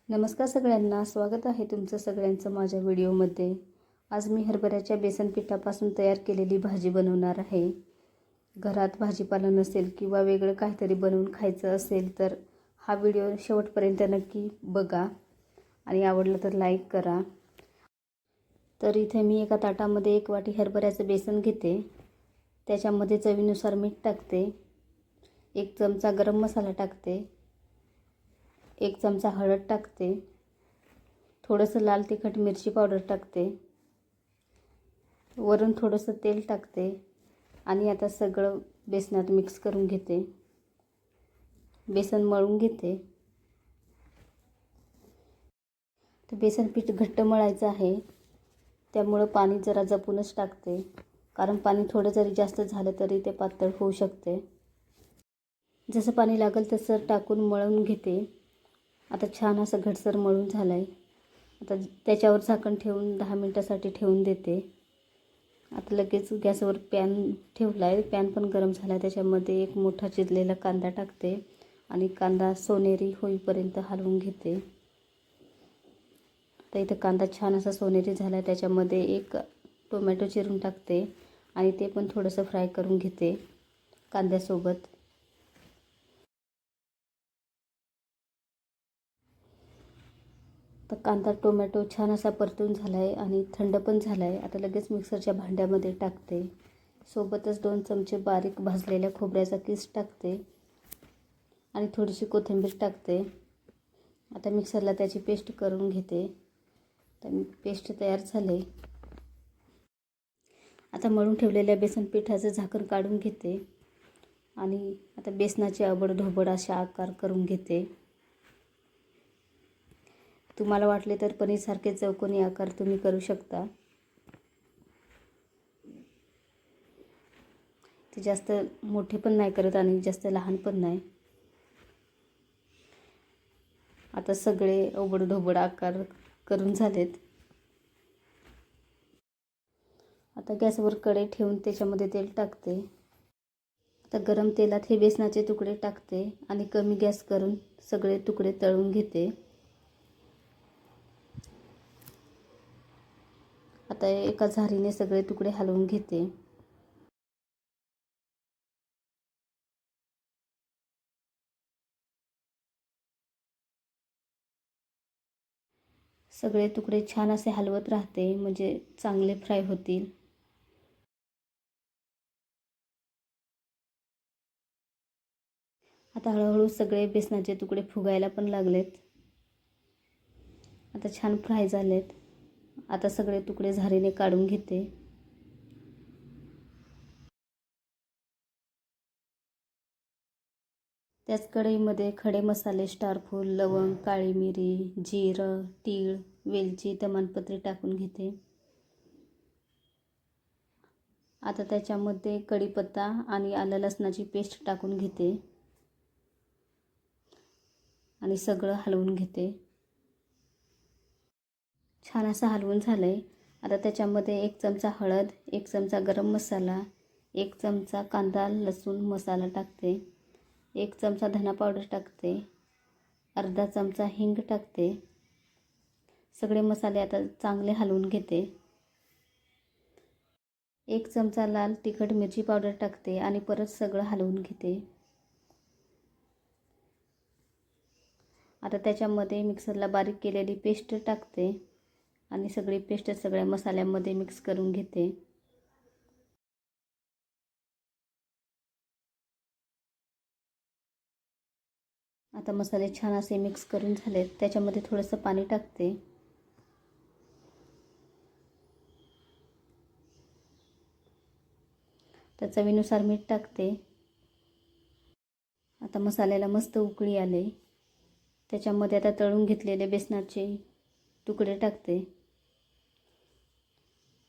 नमस्कार सगळ्यांना, स्वागत आहे तुमचं सगळ्यांचं माझ्या व्हिडिओमध्ये। आज मी हरभऱ्याच्या बेसन पिठापासून तयार केलेली भाजी बनवणार आहे। घरात भाजीपाला नसेल किंवा वेगळं काहीतरी बनवून खायचं असेल तर हा व्हिडिओ शेवटपर्यंत नक्की बघा आणि आवडलं तर लाईक करा। तर इथे मी एका ताटामध्ये 1 वाटी हरभऱ्याचं बेसन घेते। त्याच्यामध्ये चवीनुसार मीठ टाकते, 1 चमचा गरम मसाला टाकते, 1 चमचा हळद टाकते, थोडंसं लाल तिखट मिरची पावडर टाकते, वरून थोडंसं तेल टाकते आणि आता सगळं बेसनात मिक्स करून घेते। बेसन मळून घेते। तर बेसन पीठ घट्ट मळायचं आहे, त्यामुळे पाणी जरा जपूनच टाकते, कारण पाणी थोडं जरी जास्त झालं तरी ते पातळ होऊ शकते। जसं पाणी लागेल तसं टाकून मळून घेते। आता छान असं घटसर मळून झालं आहे। आता त्याच्यावर झाकण ठेवून 10 मिनिटासाठी ठेवून देते। आता लगेच गॅसवर पॅन ठेवला आहे, पॅन पण गरम झाला आहे। त्याच्यामध्ये 1 मोठा चिरलेला कांदा टाकते आणि कांदा सोनेरी होईपर्यंत हलवून घेते। आता इथं कांदा छान असा सोनेरी झाला आहे, त्याच्यामध्ये 1 टोमॅटो चिरून टाकते आणि ते पण थोडंसं फ्राय करून घेते कांद्यासोबत। तर कांदा टोमॅटो छान असा परतून झाला आहे आणि थंड पण झाला आहे। आता लगेच मिक्सरच्या भांड्यामध्ये टाकते। सोबतच 2 चमचे बारीक भाजलेल्या खोबऱ्याचा किस टाकते आणि थोडीशी कोथिंबीर टाकते। आता मिक्सरला त्याची पेस्ट करून घेते। तर पेस्ट तयार झाले। आता मळून ठेवलेल्या बेसन पिठाचं झाकण काढून घेते आणि आता बेसनाचे अबडधोबड असे आकार करून घेते। तुम्हाला वाटले तर पनीरसारखे चौकोनी आकार तुम्ही करू शकता। ते जास्त मोठे पण नाही करत आणि जास्त लहान पण नाही। आता सगळे ओबडधोबड आकार करून झालेत। आता गॅसवर कढई ठेवून त्याच्यामध्ये तेल टाकते। आता गरम तेलात हे बेसनाचे तुकडे टाकते आणि कमी गॅस करून सगळे तुकडे तळून घेते। आता एका झारीने सगळे तुकडे हलवून घेते। सगळे तुकडे छान असे हलवत राहते, म्हणजे चांगले फ्राय होतील। आता हळूहळू सगळे बेसनाचे तुकडे फुगायला पण लागलेत। आता छान फ्राय झालेत। आता सगळे तुकडे झारीने काढून घेते। त्याच कढईमध्ये खडे मसाले, स्टारफूल, लवंग, काळी मिरी, जिरं, तीळ, वेलची, तमालपत्री टाकून घेते। आता त्याच्यामध्ये कढीपत्ता आणि आलं लसणाची पेस्ट टाकून घेते आणि सगळं हलवून घेते। छान असं हलवून झालंय। आता त्याच्यामध्ये 1 चमचा हळद, 1 चमचा गरम मसाला, 1 चमचा कांदा लसूण मसाला टाकते, 1 चमचा धना पावडर टाकते, अर्धा चमचा हिंग टाकते। सगळे मसाले आता चांगले हलवून घेते। 1 चमचा लाल तिखट मिरची पावडर टाकते आणि परत सगळं हलवून घेते। आता त्याच्यामध्ये मिक्सरला बारीक केलेली पेस्ट टाकते आणि सगळी पेस्ट सगळ्या मसाल्यामध्ये मिक्स करून घेते। आता मसाले छान असे मिक्स करून झालेत। त्याच्यामध्ये थोडंसं पाणी टाकते। तर चवीनुसार मीठ टाकते। आता मसाल्याला मस्त उकळी आले। त्याच्यामध्ये आता तळून घेतलेले बेसनाचे तुकडे टाकते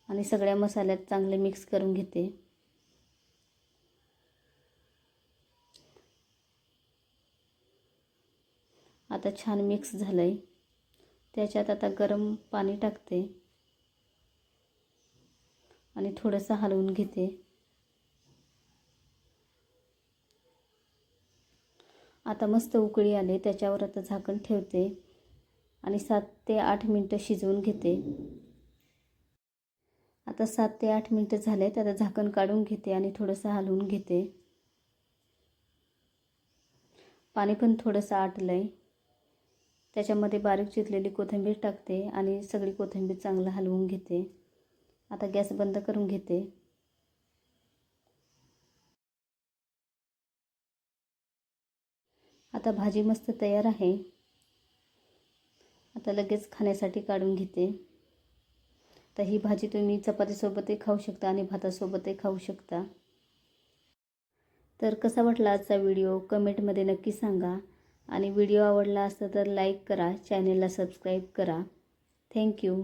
आणि सगळ्या मसाल्यात चांगले मिक्स करून घेते। आता छान मिक्स झालंय। त्याच्यात आता गरम पाणी टाकते आणि थोडंसं हलवून घेते। आता मस्त उकळी आले। त्याच्यावर आता झाकण ठेवते आणि 7 ते 8 मिनटं शिजवून घेते. आता 7 ते 8 मिनटं झालेत. आता झाकण काढून घेते आणि थोडंसं हलवून घेते. पाणी पण थोडंसं आटलं आहे. त्याच्यामध्ये बारीक चिरलेली कोथिंबीर टाकते आणि सगळी कोथिंबीर चांगलं हलवून घेते. आता गॅस बंद करून घेते. आता भाजी मस्त तयार आहे. आता लगेच खाण्यासाठी काढून घेते. तर ही भाजी तुम्ही चपातीसोबतही खाऊ शकता आणि भातासोबतही खाऊ शकता. तर कसा वाटला आजचा व्हिडिओ कमेंटमध्ये नक्की सांगा. आणि व्हिडिओ आवडला असेल तर लाईक करा, चॅनेलला सबस्क्राईब करा. थँक्यू.